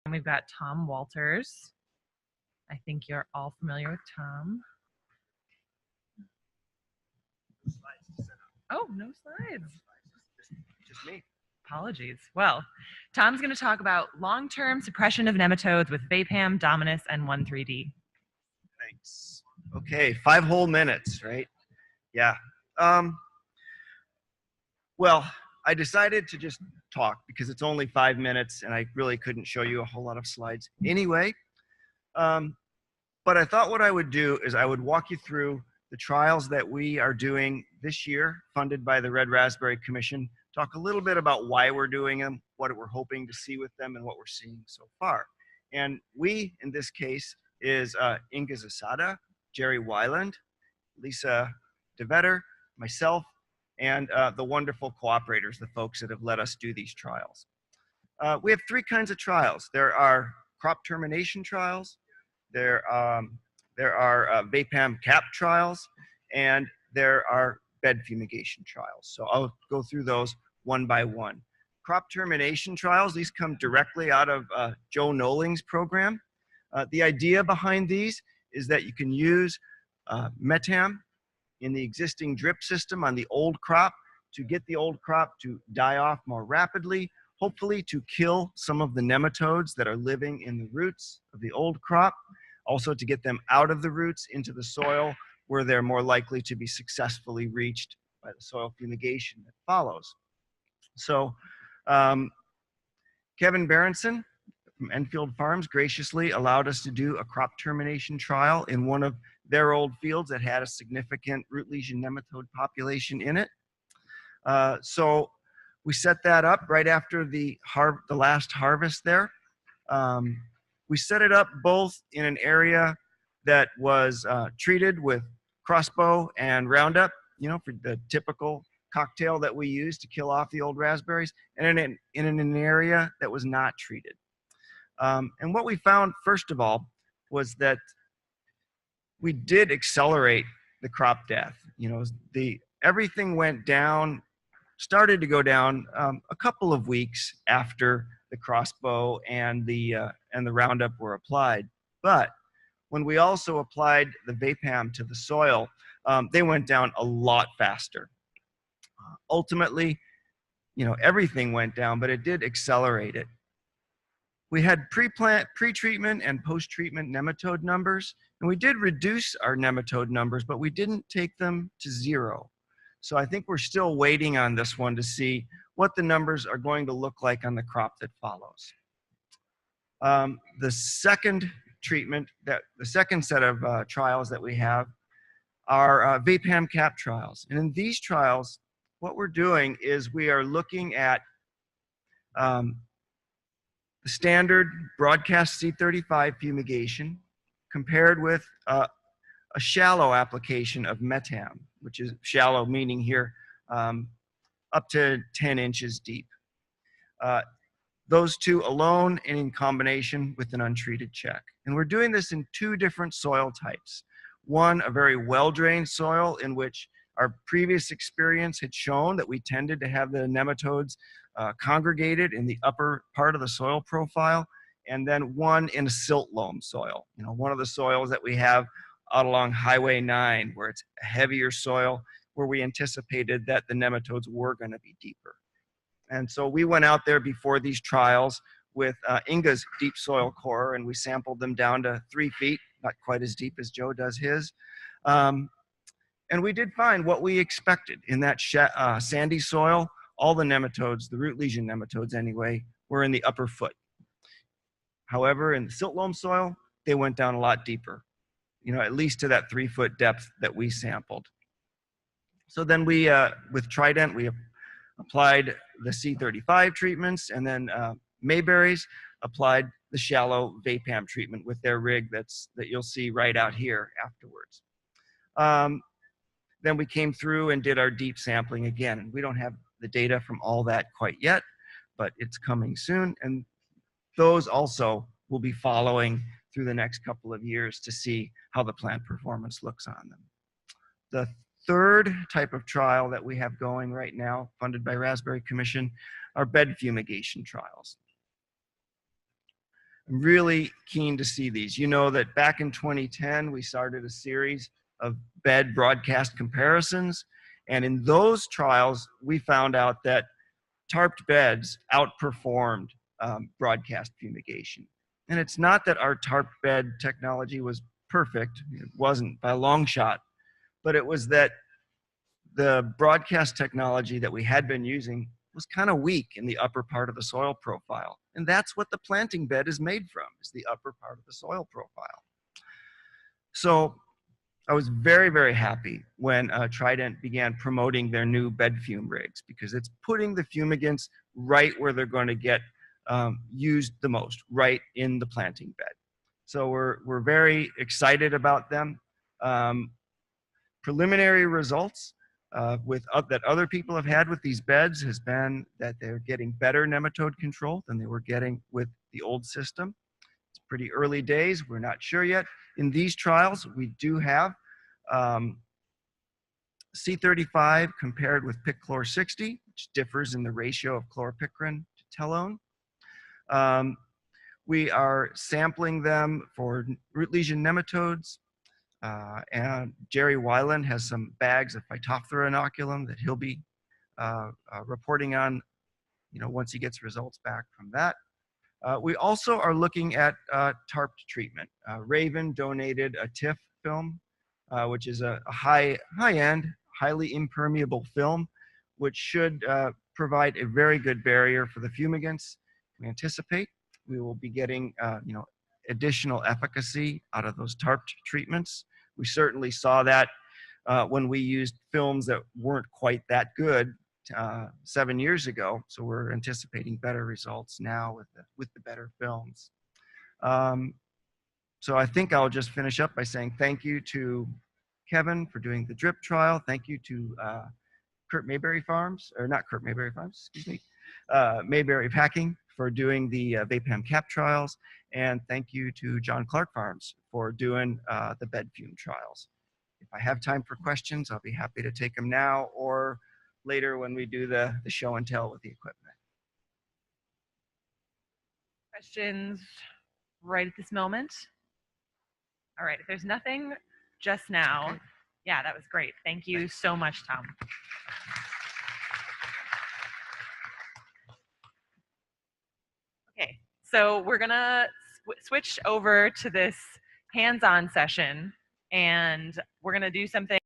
And we've got Tom Walters. I think you're all familiar with Tom. Oh, no slides. Just me. Apologies. Well, Tom's going to talk about long-term suppression of nematodes with Vapam, Dominus, and 1,3-D. Thanks. Okay, 5 whole minutes, right? Yeah. Well, I decided to just talk because it's only 5 minutes and I really couldn't show you a whole lot of slides anyway. But I thought what I would do is I would walk you through the trials that we are doing this year, funded by the Red Raspberry Commission, talk a little bit about why we're doing them, what we're hoping to see with them, and what we're seeing so far. And we, in this case, is Inga Zasada, Jerry Weiland, Lisa DeVetter, myself, and the wonderful cooperators, the folks that have let us do these trials. We have 3 kinds of trials. There are crop termination trials, there are Vapam Cap Trials, and there are bed fumigation trials. So I'll go through those one by one. Crop termination trials, these come directly out of Joe Noling's program. The idea behind these is that you can use metam in the existing drip system on the old crop to get the old crop to die off more rapidly, hopefully to kill some of the nematodes that are living in the roots of the old crop, also to get them out of the roots into the soil where they're more likely to be successfully reached by the soil fumigation that follows. So Kevin Berenson from Enfield Farms graciously allowed us to do a crop termination trial in one of their old fields that had a significant root lesion nematode population in it. So we set that up right after the last harvest there. We set it up both in an area that was treated with crossbow and Roundup, you know, for the typical cocktail that we use to kill off the old raspberries, and in an area that was not treated. And what we found, first of all, was that we did accelerate the crop death. You know, everything went down, started to go down a couple of weeks after the crossbow and the Roundup were applied. But when we also applied the Vapam to the soil, they went down a lot faster. Ultimately, you know, everything went down, but it did accelerate it. We had pre-treatment and post-treatment nematode numbers, and we did reduce our nematode numbers, but we didn't take them to 0. So I think we're still waiting on this one to see what the numbers are going to look like on the crop that follows. The second set of trials that we have are Vapam Cap Trials. And in these trials, what we're doing is we are looking at the standard broadcast C35 fumigation compared with a shallow application of metam, which is shallow meaning here up to 10 inches deep. Those two alone and in combination with an untreated check. And we're doing this in 2 different soil types. One, a very well-drained soil in which our previous experience had shown that we tended to have the nematodes congregated in the upper part of the soil profile, and then one in a silt loam soil. You know, one of the soils that we have out along Highway 9, where it's a heavier soil, where we anticipated that the nematodes were going to be deeper. And so we went out there before these trials with Inga's deep soil core, and we sampled them down to 3 feet, not quite as deep as Joe does his. And we did find what we expected in that sandy soil. All the nematodes, the root lesion nematodes anyway, were in the upper foot. However, in the silt loam soil, they went down a lot deeper, you know, at least to that 3-foot depth that we sampled. So then we, with Trident, we applied the C35 treatments, and then Mayberries applied the shallow Vapam treatment with their rig that you'll see right out here afterwards. Then we came through and did our deep sampling again. And we don't have the data from all that quite yet, but it's coming soon. And those also will be following through the next couple of years to see how the plant performance looks on them. The third type of trial that we have going right now, funded by Raspberry Commission, are bed fumigation trials. I'm really keen to see these. You know that back in 2010, we started a series of bed broadcast comparisons. And in those trials, we found out that tarped beds outperformed broadcast fumigation. And it's not that our tarped bed technology was perfect. It wasn't by a long shot, but it was that the broadcast technology that we had been using was kind of weak in the upper part of the soil profile. And that's what the planting bed is made from, is the upper part of the soil profile. So I was very, very happy when Trident began promoting their new bed fume rigs, because it's putting the fumigants right where they're going to get used the most, right in the planting bed. So we're very excited about them. Preliminary results that other people have had with these beds has been that they're getting better nematode control than they were getting with the old system. It's pretty early days. We're not sure yet. In these trials, we do have C35 compared with Pichlor 60, which differs in the ratio of chloropicrin to telone. We are sampling them for root lesion nematodes. And Jerry Weiland has some bags of Phytophthora inoculum that he'll be reporting on, once he gets results back from that. We also are looking at tarped treatment. Raven donated a TIFF film, which is a high-end, highly impermeable film, which should provide a very good barrier for the fumigants. We anticipate we will be getting, additional efficacy out of those tarped treatments. We certainly saw that when we used films that weren't quite that good 7 years ago. So we're anticipating better results now with the better films. So I think I'll just finish up by saying thank you to Kevin for doing the drip trial. Thank you to Kurt Mayberry Farms, or not Kurt Mayberry Farms, excuse me, Mayberry Packing for doing the Vapam Cap Trials. And thank you to John Clark Farms for doing the bed fume trials. If I have time for questions, I'll be happy to take them now or later when we do the show and tell with the equipment. Questions right at this moment? All right, if there's nothing just now, okay. Yeah, that was great. Thank you so much, Tom. Okay, so we're gonna switch over to this hands-on session, and we're gonna do something